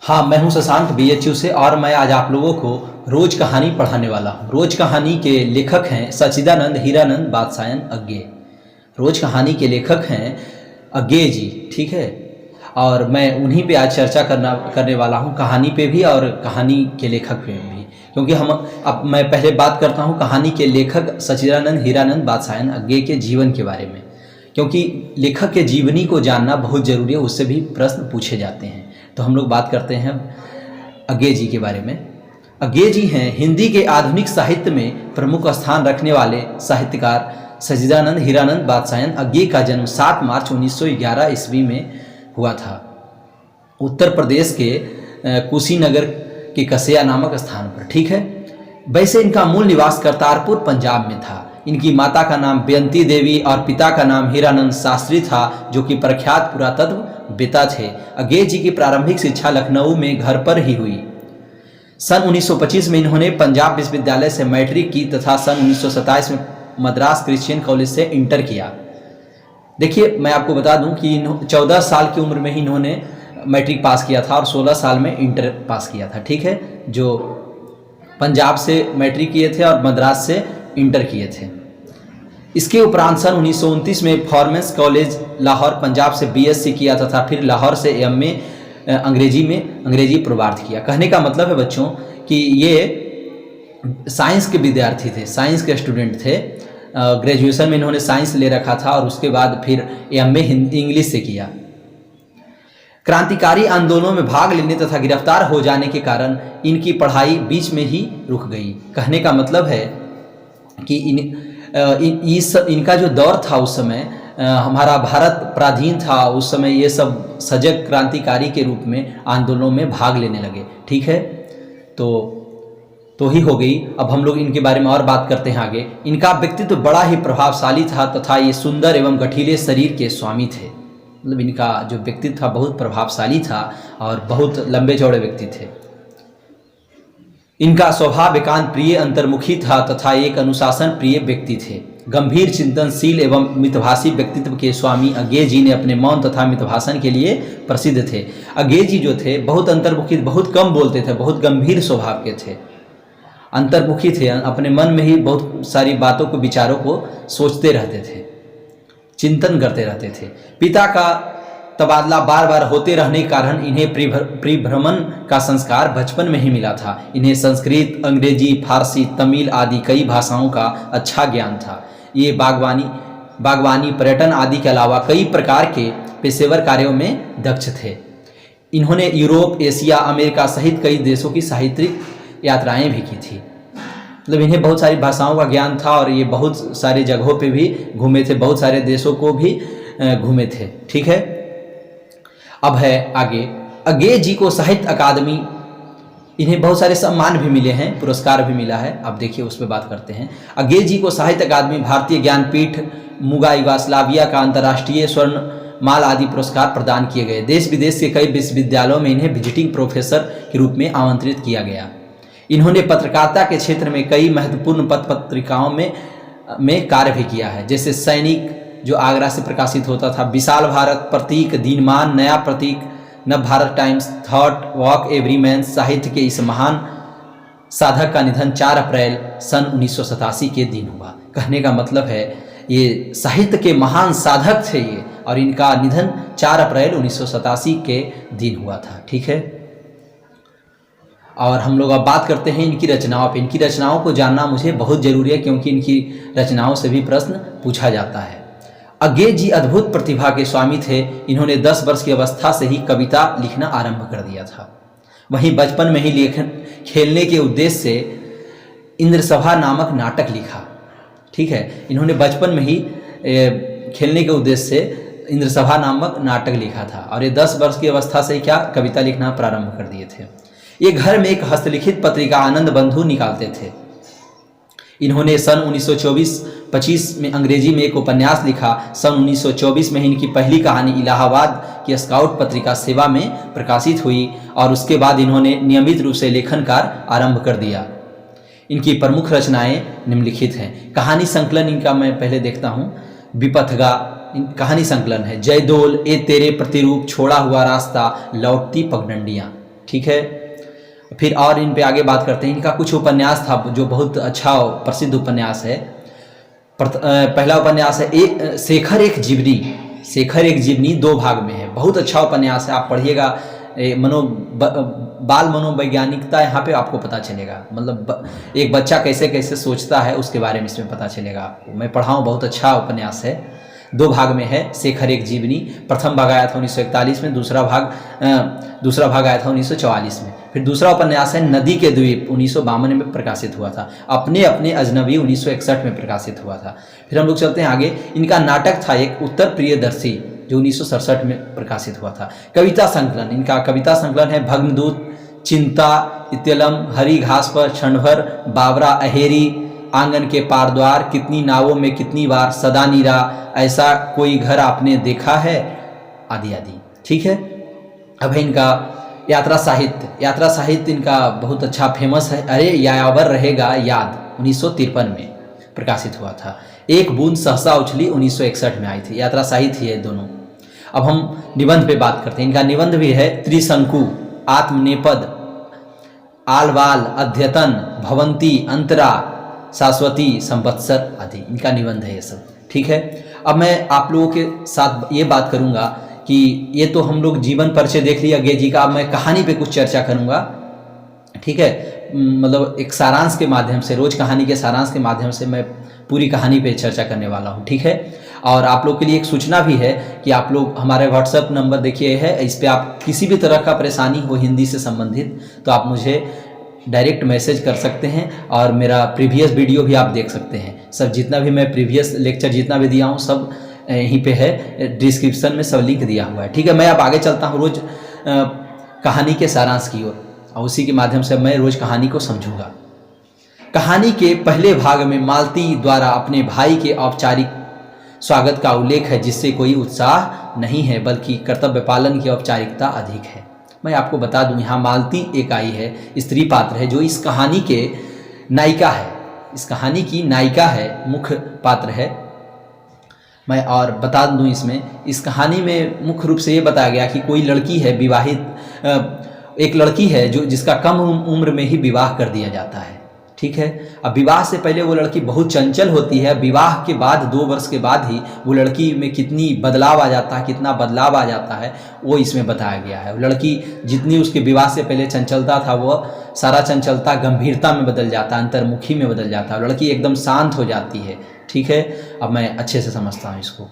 हाँ, मैं हूँ शशांक BHU से और मैं आज आप लोगों को रोज कहानी पढ़ाने वाला हूँ। रोज कहानी के लेखक हैं सच्चिदानंद हीरानंद बादशायन अज्ञे। रोज कहानी के लेखक हैं अज्ञे जी, ठीक है। और मैं उन्हीं पे आज चर्चा करने वाला हूँ, कहानी पे भी और कहानी के लेखक पे भी। क्योंकि अब मैं पहले बात करता हूँ कहानी के लेखक सच्चिदानंद हीरानंद बादशायन अज्ञे के जीवन के बारे में, क्योंकि लेखक के जीवनी को जानना बहुत ज़रूरी है, उससे भी प्रश्न पूछे जाते हैं। तो हम लोग बात करते हैं अज्ञे जी के बारे में। अज्ञे जी हैं हिंदी के आधुनिक साहित्य में प्रमुख स्थान रखने वाले साहित्यकार सच्चिदानंद हीरानंद बादशायन अज्ञे का जन्म 7 मार्च 1911 ईस्वी में हुआ था, उत्तर प्रदेश के कुशीनगर के कसिया नामक स्थान पर, ठीक है। वैसे इनका मूल निवास करतारपुर पंजाब में था। इनकी माता का नाम बेअंती देवी और पिता का नाम हीरानंद शास्त्री था, जो कि प्रख्यात पुरातत्ववेत्ता थे। अज्ञे जी की प्रारंभिक शिक्षा लखनऊ में घर पर ही हुई। सन 1925 में इन्होंने पंजाब विश्वविद्यालय से मैट्रिक की तथा सन 1927 में मद्रास क्रिश्चियन कॉलेज से इंटर किया। देखिए, मैं आपको बता दूं कि 14 साल की उम्र में ही इन्होंने मैट्रिक पास किया था और 16 साल में इंटर पास किया था, ठीक है। जो पंजाब से मैट्रिक किए थे और मद्रास से इंटर किए थे। इसके उपरांत सन 1929 में फॉर्मेंस कॉलेज लाहौर पंजाब से BSc किया तथा फिर लाहौर से MA अंग्रेजी पूर्वार्ध किया। कहने का मतलब है बच्चों कि ये साइंस के विद्यार्थी थे, साइंस के स्टूडेंट थे। ग्रेजुएशन में इन्होंने साइंस ले रखा था और उसके बाद फिर MA हिंदी इंग्लिश से किया। क्रांतिकारी आंदोलनों में भाग लेने तथा गिरफ्तार हो जाने के कारण इनकी पढ़ाई बीच में ही रुक गई। कहने का मतलब है कि इनका जो दौर था उस समय, हमारा भारत पराधीन था, उस समय ये सब सजग क्रांतिकारी के रूप में आंदोलनों में भाग लेने लगे, ठीक है। तो ही हो गई। अब हम लोग इनके बारे में और बात करते हैं आगे। इनका व्यक्तित्व बड़ा ही प्रभावशाली था तथा ये सुंदर एवं गठीले शरीर के स्वामी थे। मतलब इनका जो व्यक्तित्व था बहुत प्रभावशाली था और बहुत लंबे चौड़े व्यक्ति थे। इनका स्वभाव एकांत प्रिय अंतर्मुखी था तथा एक अनुशासन प्रिय व्यक्ति थे। गंभीर चिंतनशील एवं मितभाषी व्यक्तित्व के स्वामी अज्ञे जी ने अपने मौन तथा मितभाषण के लिए प्रसिद्ध थे। अज्ञे जी जो थे बहुत अंतर्मुखी, बहुत कम बोलते थे, बहुत गंभीर स्वभाव के थे, अंतर्मुखी थे। अपने मन में ही बहुत सारी बातों को, विचारों को सोचते रहते थे, चिंतन करते रहते थे। पिता का तबादला बार बार होते रहने के कारण इन्हें परिभ्रमण का संस्कार बचपन में ही मिला था। इन्हें संस्कृत, अंग्रेजी, फारसी, तमिल आदि कई भाषाओं का अच्छा ज्ञान था। ये बागवानी, पर्यटन आदि के अलावा कई प्रकार के पेशेवर कार्यों में दक्ष थे। इन्होंने यूरोप, एशिया, अमेरिका सहित कई देशों की साहित्यिक यात्राएं भी की थी। मतलब इन्हें बहुत सारी भाषाओं का ज्ञान था और ये बहुत सारे जगहों पे भी घूमे थे, बहुत सारे देशों को भी घूमे थे, ठीक है। अब है आगे, अज्ञे जी को साहित्य अकादमी, इन्हें बहुत सारे सम्मान भी मिले हैं, पुरस्कार भी मिला है। अब देखिए उस पर बात करते हैं। अज्ञे जी को साहित्य अकादमी, भारतीय ज्ञानपीठ, मुगा युगोस्लाविया का अंतर्राष्ट्रीय स्वर्णमाल आदि पुरस्कार प्रदान किए गए। देश विदेश के कई विश्वविद्यालयों में इन्हें विजिटिंग प्रोफेसर के रूप में आमंत्रित किया गया। इन्होंने पत्रकारिता के क्षेत्र में कई महत्वपूर्ण पत्रिकाओं में कार्य भी किया है, जैसे सैनिक जो आगरा से प्रकाशित होता था, विशाल भारत, प्रतीक, दीनमान, नया प्रतीक, नव Bharat times, thought, walk Everyman. साहित्य के इस महान साधक का निधन 4 अप्रैल सन 1987 के दिन हुआ। कहने का मतलब है ये साहित्य के महान साधक थे ये, और इनका निधन 4 अप्रैल 1987 के दिन हुआ था, ठीक है। और हम लोग अब बात करते हैं इनकी रचनाओं पे। इनकी रचनाओं को जानना मुझे बहुत ज़रूरी है, क्योंकि इनकी रचनाओं से भी प्रश्न पूछा जाता है। अज्ञे जी अद्भुत प्रतिभा के स्वामी थे। इन्होंने 10 वर्ष की अवस्था से ही कविता लिखना आरंभ कर दिया था। वहीं बचपन में ही खेलने के उद्देश्य से इंद्रसभा नामक नाटक लिखा, ठीक है। इन्होंने बचपन में ही खेलने के उद्देश्य से इंद्रसभा नामक नाटक लिखा था और ये 10 वर्ष की अवस्था से क्या कविता लिखना प्रारंभ कर दिए थे। ये घर में एक हस्तलिखित पत्रिका आनंद बंधु निकालते थे। इन्होंने सन 1924-25 में अंग्रेजी में एक उपन्यास लिखा। सन 1924 में इनकी पहली कहानी इलाहाबाद की स्काउट पत्रिका सेवा में प्रकाशित हुई और उसके बाद इन्होंने नियमित रूप से लेखन कार्य आरंभ कर दिया। इनकी प्रमुख रचनाएं निम्नलिखित हैं। कहानी संकलन इनका मैं पहले देखता हूँ। विपथगा कहानी संकलन है। जयदोल, ए तेरे प्रतिरूप, छोड़ा हुआ रास्ता, लौटती पगडंडियाँ। ठीक है। फिर और इन पे आगे बात करते हैं। इनका कुछ उपन्यास था जो बहुत अच्छा और प्रसिद्ध उपन्यास है। पहला उपन्यास है शेखर एक जीवनी। शेखर एक जीवनी 2 भाग में है, बहुत अच्छा उपन्यास है, आप पढ़िएगा। बाल मनोवैज्ञानिकता यहाँ पे आपको पता चलेगा, मतलब एक बच्चा कैसे कैसे सोचता है उसके बारे में इसमें पता चलेगा आपको। मैं पढ़ा हूँ, बहुत अच्छा उपन्यास है, 2 भाग में है। शेखर एक जीवनी प्रथम भाग आया था 1941 में, दूसरा भाग आया था 1944 में। फिर दूसरा उपन्यास है नदी के द्वीप, 1952 में प्रकाशित हुआ था। अपने अपने अजनबी 1961 में प्रकाशित हुआ था। फिर हम लोग चलते हैं आगे। इनका नाटक था एक उत्तर प्रियदर्शी, जो 1967 में प्रकाशित हुआ था। कविता संकलन, इनका कविता संकलन है भग्नदूत, चिंता, इत्यलम, हरी घास पर क्षणभर, बावरा, अहेरी, आंगन के पार द्वार, कितनी नावों में कितनी बार, सदा नीरा, ऐसा कोई घर आपने देखा है, आदि आदि। ठीक है। अब है इनका यात्रा साहित्य। यात्रा साहित्य इनका बहुत अच्छा फेमस है। अरे यायावर रहेगा याद 1953 में प्रकाशित हुआ था। एक बूंद सहसा उछली 1961 में आई थी। यात्रा साहित्य है दोनों। अब हम निबंध पे बात करते हैं। इनका निबंध भी है त्रिशंकु, आत्मनेपद, आलवाल, अध्यतन, भवंती, अंतरा, शाश्वती, संवत्सर आदि इनका निबंध है ये सब। ठीक है। अब मैं आप लोगों के साथ ये बात करूंगा कि ये तो हम लोग जीवन परिचय देख लिया अज्ञे जी का। अब मैं कहानी पे कुछ चर्चा करूंगा। ठीक है। मतलब एक सारांश के माध्यम से, रोज कहानी के सारांश के माध्यम से मैं पूरी कहानी पे चर्चा करने वाला हूँ। ठीक है। और आप लोग के लिए एक सूचना भी है कि आप लोग हमारे व्हाट्सएप नंबर देखिए है, इस पर आप किसी भी तरह का परेशानी हो हिंदी से संबंधित तो आप मुझे डायरेक्ट मैसेज कर सकते हैं और मेरा प्रीवियस वीडियो भी आप देख सकते हैं। सब जितना भी मैं प्रीवियस लेक्चर जितना भी दिया हूँ सब यहीं पे है, डिस्क्रिप्शन में सब लिंक दिया हुआ है। ठीक है। मैं अब आगे चलता हूँ रोज कहानी के सारांश की ओर, और उसी के माध्यम से मैं रोज कहानी को समझूंगा। कहानी के पहले भाग में मालती द्वारा अपने भाई के औपचारिक स्वागत का उल्लेख है, जिससे कोई उत्साह नहीं है बल्कि कर्तव्य पालन की औपचारिकता अधिक है। मैं आपको बता दूं, यहाँ मालती एक आई है, स्त्री पात्र है, जो इस कहानी के नायिका है, इस कहानी की नायिका है, मुख्य पात्र है। मैं और बता दूं, इसमें इस कहानी में मुख्य रूप से ये बताया गया कि कोई लड़की है विवाहित, एक लड़की है जो जिसका कम उम्र में ही विवाह कर दिया जाता है। ठीक है। अब विवाह से पहले वो लड़की बहुत चंचल होती है, विवाह के बाद 2 वर्ष के बाद ही वो लड़की में कितनी बदलाव आ जाता है, कितना बदलाव आ जाता है वो इसमें बताया गया है। वो लड़की जितनी उसके विवाह से पहले चंचलता था वो सारा चंचलता गंभीरता में बदल जाता है, अंतर्मुखी में बदल जाता है, लड़की एकदम शांत हो जाती है। ठीक है। अब मैं अच्छे से समझता हूँ इसको।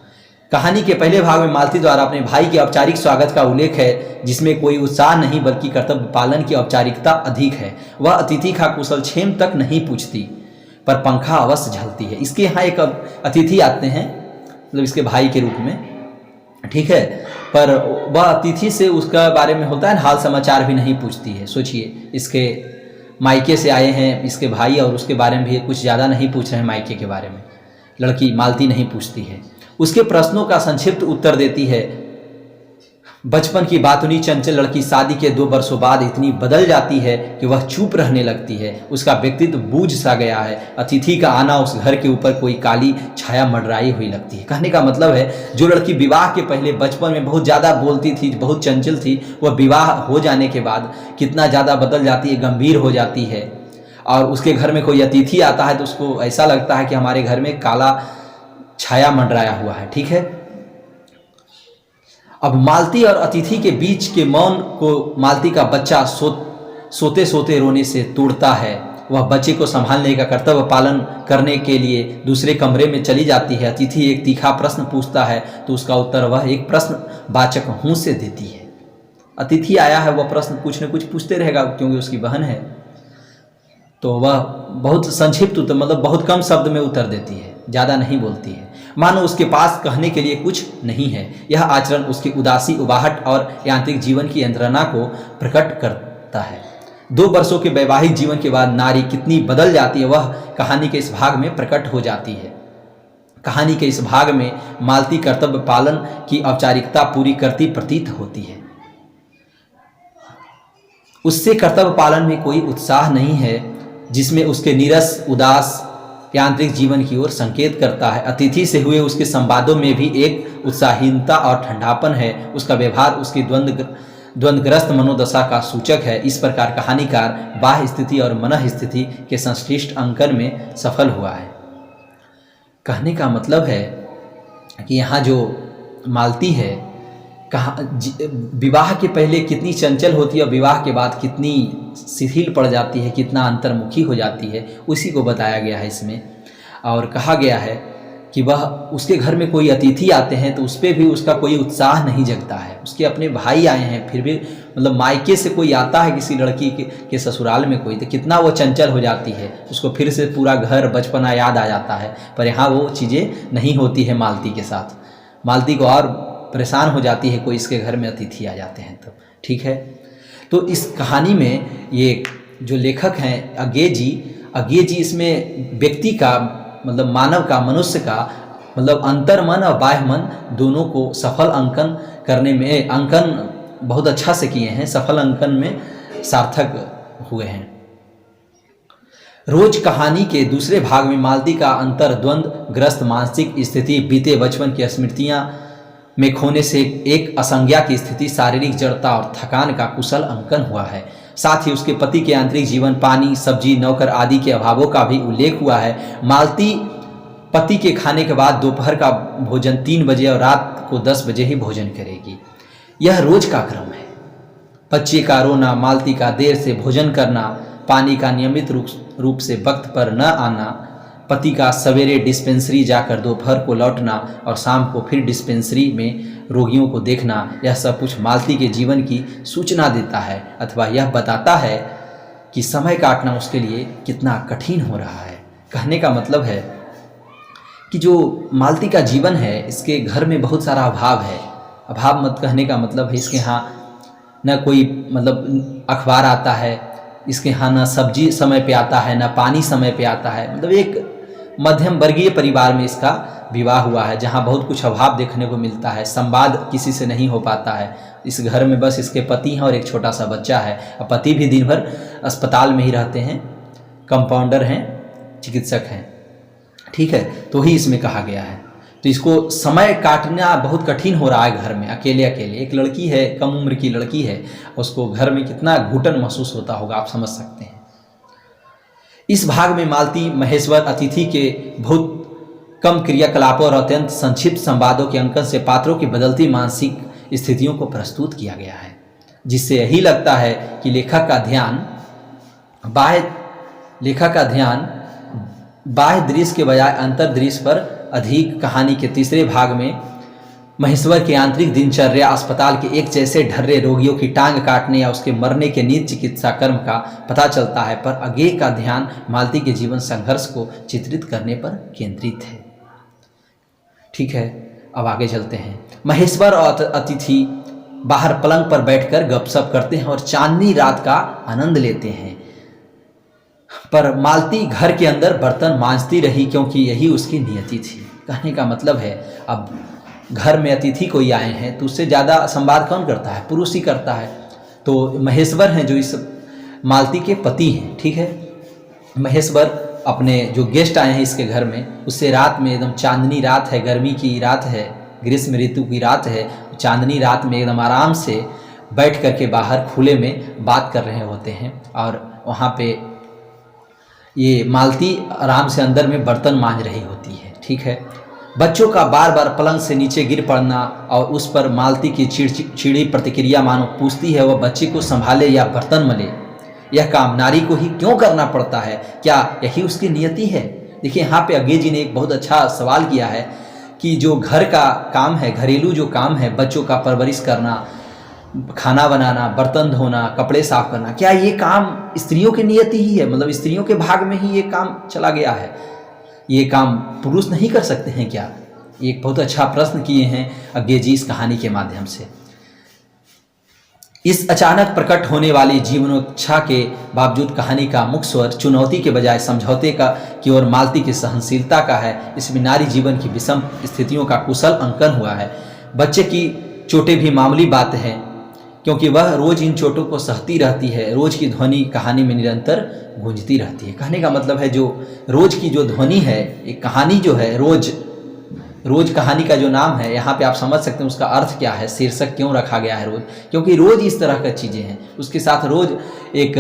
कहानी के पहले भाग में मालती द्वारा अपने भाई के औपचारिक स्वागत का उल्लेख है, जिसमें कोई उत्साह नहीं बल्कि कर्तव्य पालन की औपचारिकता अधिक है। वह अतिथि का कुशल क्षेम तक नहीं पूछती, पर पंखा अवश्य झलती है। इसके यहाँ एक अतिथि आते हैं, मतलब इसके भाई के रूप में। ठीक है। पर वह अतिथि से उसका बारे में होता है हाल समाचार भी नहीं पूछती है। सोचिए, इसके मायके से आए हैं इसके भाई और उसके बारे में भी कुछ ज़्यादा नहीं पूछ रहे हैं, मायके के बारे में लड़की मालती नहीं पूछती है। उसके प्रश्नों का संक्षिप्त उत्तर देती है। बचपन की बातुनी चंचल लड़की शादी के 2 वर्षों बाद इतनी बदल जाती है कि वह चुप रहने लगती है। उसका व्यक्तित्व बूझ सा गया है। अतिथि का आना उस घर के ऊपर कोई काली छाया मंडराई हुई लगती है। कहने का मतलब है, जो लड़की विवाह के पहले बचपन में बहुत ज़्यादा बोलती थी, बहुत चंचल थी, वह विवाह हो जाने के बाद कितना ज़्यादा बदल जाती है, गंभीर हो जाती है। और उसके घर में कोई अतिथि आता है तो उसको ऐसा लगता है कि हमारे घर में काला छाया मंडराया हुआ है। ठीक है। अब मालती और अतिथि के बीच के मौन को मालती का बच्चा सोते सोते रोने से तोड़ता है। वह बच्चे को संभालने का कर्तव्य पालन करने के लिए दूसरे कमरे में चली जाती है। अतिथि एक तीखा प्रश्न पूछता है तो उसका उत्तर वह एक प्रश्नवाचक हूँ से देती है। अतिथि आया है, वह प्रश्न कुछ न कुछ पूछते रहेगा क्योंकि उसकी बहन है, तो वह बहुत संक्षिप्त उत्तर, मतलब बहुत कम शब्द में उत्तर देती है, ज़्यादा नहीं बोलती है, मानो उसके पास कहने के लिए कुछ नहीं है। यह आचरण उसकी उदासी, उबाहट और यांत्रिक जीवन की यंत्रणा को प्रकट करता है। 2 वर्षों के वैवाहिक जीवन के बाद नारी कितनी बदल जाती है, वह कहानी के इस भाग में प्रकट हो जाती है। कहानी के इस भाग में मालती कर्तव्य पालन की औपचारिकता पूरी करती प्रतीत होती है। उससे कर्तव्य पालन में कोई उत्साह नहीं है, जिसमें उसके नीरस, उदास यांत्रिक जीवन की ओर संकेत करता है। अतिथि से हुए उसके संवादों में भी एक उत्साहीनता और ठंडापन है। उसका व्यवहार उसकी द्वंद्वग्रस्त मनोदशा का सूचक है। इस प्रकार कहानीकार बाह्य स्थिति और मनः स्थिति के संश्लिष्ट अंकन में सफल हुआ है। कहने का मतलब है कि यहाँ जो मालती है विवाह के पहले कितनी चंचल होती है और विवाह के बाद कितनी शिथिल पड़ जाती है, कितना अंतर्मुखी हो जाती है, उसी को बताया गया है इसमें। और कहा गया है कि वह उसके घर में कोई अतिथि आते हैं तो उस पर भी उसका कोई उत्साह नहीं जगता है। उसके अपने भाई आए हैं फिर भी मतलब मायके से कोई आता है किसी लड़की के ससुराल में कोई, तो कितना वो चंचल हो जाती है, उसको फिर से पूरा घर बचपना याद आ जाता है। पर यहाँ वो चीज़ें नहीं होती है मालती के साथ। मालती को और परेशान हो जाती है कोई इसके घर में अतिथि आ जाते हैं तो। ठीक है, तो इस कहानी में ये जो लेखक हैं अज्ञेय जी इसमें व्यक्ति का मतलब मानव का, मनुष्य का मतलब अंतर्मन और बाह्य मन दोनों को सफल अंकन करने में बहुत अच्छा से किए हैं, सफल अंकन में सार्थक हुए हैं। रोज कहानी के दूसरे भाग में मालती का अंतर्द्वंद ग्रस्त मानसिक स्थिति, बीते बचपन की स्मृतियां में खोने से एक असंज्ञा की स्थिति, शारीरिक जड़ता और थकान का कुशल अंकन हुआ है। साथ ही उसके पति के आंतरिक जीवन, पानी, सब्जी, नौकर आदि के अभावों का भी उल्लेख हुआ है। मालती पति के खाने के बाद दोपहर का भोजन 3 बजे और रात को 10 बजे ही भोजन करेगी। यह रोज का क्रम है। बच्चे का रोना, मालती का देर से भोजन करना, पानी का नियमित रूप से वक्त पर न आना, पति का सवेरे डिस्पेंसरी जाकर दोपहर को लौटना और शाम को फिर डिस्पेंसरी में रोगियों को देखना, यह सब कुछ मालती के जीवन की सूचना देता है अथवा यह बताता है कि समय काटना उसके लिए कितना कठिन हो रहा है। कहने का मतलब है कि जो मालती का जीवन है इसके घर में बहुत सारा अभाव है। अभाव मत कहने का मतलब है इसके यहाँ न कोई मतलब अखबार आता है, इसके यहाँ न सब्जी समय पे आता है, न पानी समय पे आता है। मतलब एक मध्यम वर्गीय परिवार में इसका विवाह हुआ है जहाँ बहुत कुछ अभाव देखने को मिलता है। संवाद किसी से नहीं हो पाता है। इस घर में बस इसके पति हैं और एक छोटा सा बच्चा है। और पति भी दिन भर अस्पताल में ही रहते हैं, कंपाउंडर हैं, चिकित्सक हैं। ठीक है, तो ही इसमें कहा गया है। तो इसको समय काटना बहुत कठिन हो रहा है घर में, अकेले अकेले। एक लड़की है, कम उम्र की लड़की है, उसको घर में कितना घुटन महसूस होता होगा, आप समझ सकते हैं। इस भाग में मालती महेश्वर अतिथि के बहुत कम क्रियाकलापों और अत्यंत संक्षिप्त संवादों के अंकन से पात्रों की बदलती मानसिक स्थितियों को प्रस्तुत किया गया है, जिससे यही लगता है कि लेखक का ध्यान बाह्य दृश्य के बजाय अंतर्दृश्य पर अधिक। कहानी के तीसरे भाग में महेश्वर की आंतरिक दिनचर्या, अस्पताल के एक जैसे ढर्रे रोगियों की टांग काटने या उसके मरने के नीच चिकित्सा कर्म का पता चलता है, पर अज्ञेय का ध्यान मालती के जीवन संघर्ष को चित्रित करने पर केंद्रित है। ठीक है, अब आगे चलते हैं। महेश्वर और अतिथि बाहर पलंग पर बैठकर गपशप करते हैं और चांदनी रात का आनंद लेते हैं, पर मालती घर के अंदर बर्तन मांजती रही क्योंकि यही उसकी नियति थी। कहने का मतलब है अब घर में अतिथि कोई आए हैं तो उससे ज़्यादा संवाद कौन करता है? पुरुष ही करता है। तो महेश्वर हैं जो इस मालती के पति हैं। ठीक है, महेश्वर अपने जो गेस्ट आए हैं इसके घर में उससे रात में एकदम चांदनी रात है, गर्मी की रात है, ग्रीष्म ऋतु की रात है, चांदनी रात में एकदम आराम से बैठ करके बाहर खुले में बात कर रहे होते हैं। और वहाँ पे ये मालती आराम से अंदर में बर्तन मांज रही होती है। ठीक है, बच्चों का बार बार पलंग से नीचे गिर पड़ना और उस पर मालती की चिड़चिड़ी प्रतिक्रिया मानो पूछती है वह बच्चे को संभाले या बर्तन मले। यह काम नारी को ही क्यों करना पड़ता है? क्या यही उसकी नियति है? देखिए यहाँ पे अज्ञेय जी ने एक बहुत अच्छा सवाल किया है कि जो घर का काम है, घरेलू जो काम है, बच्चों का परवरिश करना, खाना बनाना, बर्तन धोना, कपड़े साफ करना, क्या ये काम स्त्रियों की नियति ही है? मतलब स्त्रियों के भाग में ही ये काम चला गया है? ये काम पुरुष नहीं कर सकते हैं क्या? एक बहुत अच्छा प्रश्न किए हैं अज्ञेय जी इस कहानी के माध्यम से। इस अचानक प्रकट होने वाली जीवनोत्साह के बावजूद कहानी का मुख्य स्वर चुनौती के बजाय समझौते की ओर मालती की सहनशीलता का है। इसमें नारी जीवन की विषम स्थितियों का कुशल अंकन हुआ है। बच्चे की चोटें भी मामूली बात है क्योंकि वह रोज इन चोटों को सहती रहती है। रोज की ध्वनि कहानी में निरंतर गूंजती रहती है। कहने का मतलब है जो रोज की जो ध्वनि है, एक कहानी जो है रोज रोज कहानी का जो नाम है, यहाँ पे आप समझ सकते हैं उसका अर्थ क्या है, शीर्षक क्यों रखा गया है रोज, क्योंकि रोज इस तरह की चीज़ें हैं, उसके साथ रोज एक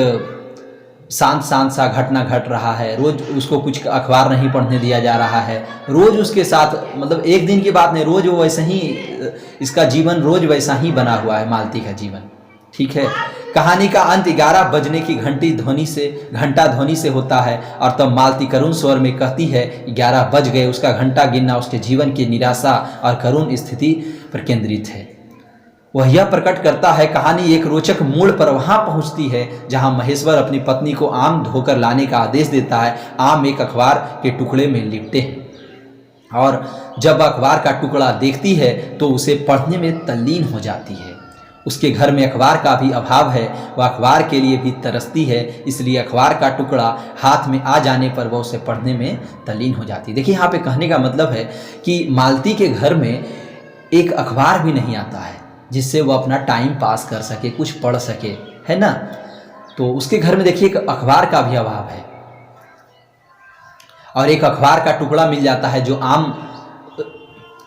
शांत शांत सा घटना घट रहा है, रोज उसको कुछ अखबार नहीं पढ़ने दिया जा रहा है, रोज उसके साथ, मतलब एक दिन की बात नहीं, रोज वो वैसे ही, इसका जीवन रोज वैसा ही बना हुआ है मालती का जीवन। ठीक है। कहानी का अंत 11 बजने की घंटा ध्वनि से होता है और तब मालती करुण स्वर में कहती है 11 बज गए। उसका घंटा गिनना उसके जीवन की निराशा और करुण स्थिति पर केंद्रित है। वह यह प्रकट करता है, कहानी एक रोचक मोड़ पर वहां पहुंचती है जहां महेश्वर अपनी पत्नी को आम धोकर लाने का आदेश देता है। आम एक अखबार के टुकड़े में लिपटे हैं और जब अखबार का टुकड़ा देखती है तो उसे पढ़ने में तल्लीन हो जाती है। उसके घर में अखबार का भी अभाव है, वह अखबार के लिए भी तरसती है, इसलिए अखबार का टुकड़ा हाथ में आ जाने पर वह उसे पढ़ने में तल्लीन हो जाती है। देखिए यहाँ पे कहने का मतलब है कि मालती के घर में एक अखबार भी नहीं आता है जिससे वो अपना टाइम पास कर सके, कुछ पढ़ सके, है ना। तो उसके घर में देखिए एक अखबार का भी अभाव है और एक अखबार का टुकड़ा मिल जाता है जो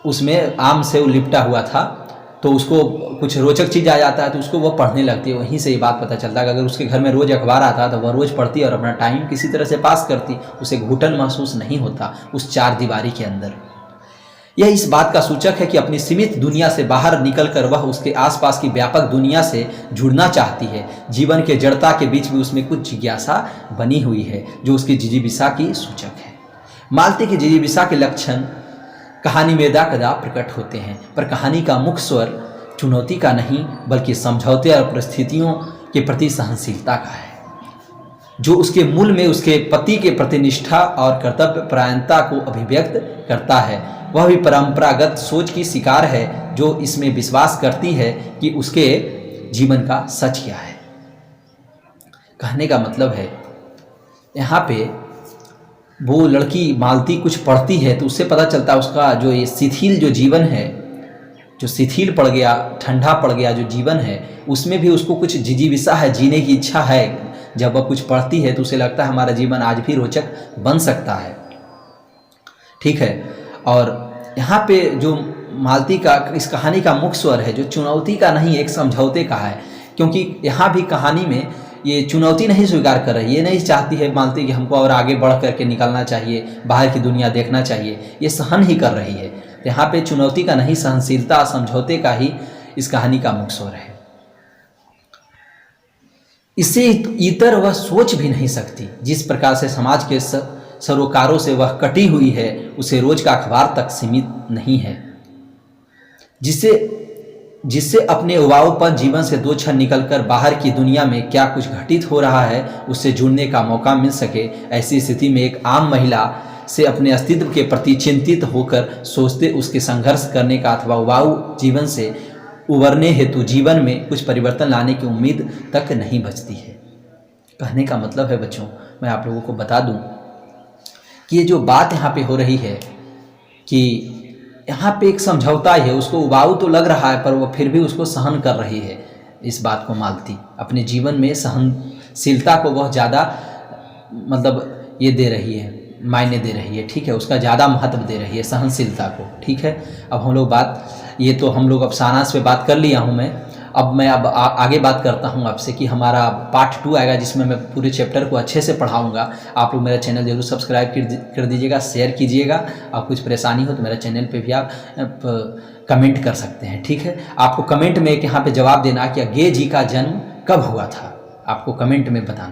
उसमें आम से लिपटा हुआ था, तो उसको कुछ रोचक चीज़ आ जाता है तो उसको वो पढ़ने लगती है। वहीं से ये बात पता चलता है कि अगर उसके घर में रोज़ अखबार आता तो वह रोज़ पढ़ती और अपना टाइम किसी तरह से पास करती, उसे घुटन महसूस नहीं होता उस चार दीवारी के अंदर। यह इस बात का सूचक है कि अपनी सीमित दुनिया से बाहर निकलकर वह उसके आसपास की व्यापक दुनिया से जुड़ना चाहती है। जीवन के जड़ता के बीच भी उसमें कुछ जिज्ञासा बनी हुई है जो उसकी जिजीविषा की सूचक है। मालती की जिजीविषा के लक्षण कहानी में यदाकदा प्रकट होते हैं, पर कहानी का मुख्य स्वर चुनौती का नहीं बल्कि समझौते और परिस्थितियों के प्रति सहनशीलता का है, जो उसके मूल में उसके पति के प्रति निष्ठा और कर्तव्य परायणता को अभिव्यक्त करता है। वह भी परंपरागत सोच की शिकार है जो इसमें विश्वास करती है कि उसके जीवन का सच क्या है। कहने का मतलब है यहाँ पे वो लड़की मालती कुछ पढ़ती है तो उससे पता चलता है उसका जो ये शिथिल जो जीवन है, जो शिथिल पड़ गया, ठंडा पड़ गया जो जीवन है, उसमें भी उसको कुछ जिजीविषा है, जीने की इच्छा है। जब वह कुछ पढ़ती है तो उसे लगता है हमारा जीवन आज भी रोचक बन सकता है। ठीक है। और यहाँ पे जो मालती का इस कहानी का मुख्य स्वर है जो चुनौती का नहीं एक समझौते का है, क्योंकि यहाँ भी कहानी में ये चुनौती नहीं स्वीकार कर रही, ये नहीं चाहती है मालती कि हमको और आगे बढ़ करके निकलना चाहिए, बाहर की दुनिया देखना चाहिए, ये सहन ही कर रही है। यहाँ पे चुनौती का नहीं, सहनशीलता समझौते का ही इस कहानी का मुख्य स्वर है। इससे इतर वह सोच भी नहीं सकती। जिस प्रकार से समाज के सरोकारों से वह कटी हुई है, उसे रोज का अखबार तक सीमित नहीं है, जिससे अपने उबाऊपन जीवन से दो क्षण निकलकर बाहर की दुनिया में क्या कुछ घटित हो रहा है उससे जुड़ने का मौका मिल सके। ऐसी स्थिति में एक आम महिला से अपने अस्तित्व के प्रति चिंतित होकर सोचते उसके संघर्ष करने का अथवा उबाऊ जीवन से उबरने हेतु जीवन में कुछ परिवर्तन लाने की उम्मीद तक नहीं बचती है। कहने का मतलब है बच्चों, मैं आप लोगों को बता दूं कि ये जो बात यहाँ पे हो रही है कि यहाँ पे एक समझौता है, उसको उबाऊ तो लग रहा है पर वो फिर भी उसको सहन कर रही है। इस बात को मालती अपने जीवन में सहनशीलता को बहुत ज़्यादा मतलब ये दे रही है, मायने दे रही है। ठीक है, उसका ज़्यादा महत्व दे रही है सहनशीलता को। ठीक है। अब हम लोग ये तो हम लोग अब सारांश पे बात कर लिया हूँ मैं। अब मैं आगे बात करता हूँ आपसे कि हमारा पार्ट 2 आएगा जिसमें मैं पूरे चैप्टर को अच्छे से पढ़ाऊँगा। आप लोग मेरा चैनल जरूर सब्सक्राइब कर दीजिएगा, शेयर कीजिएगा। और कुछ परेशानी हो तो मेरा चैनल पे भी आप कमेंट कर सकते हैं। ठीक है। आपको कमेंट में एक यहाँ पे जवाब देना कि अज्ञेय जी का जन्म कब हुआ था, आपको कमेंट में बताना।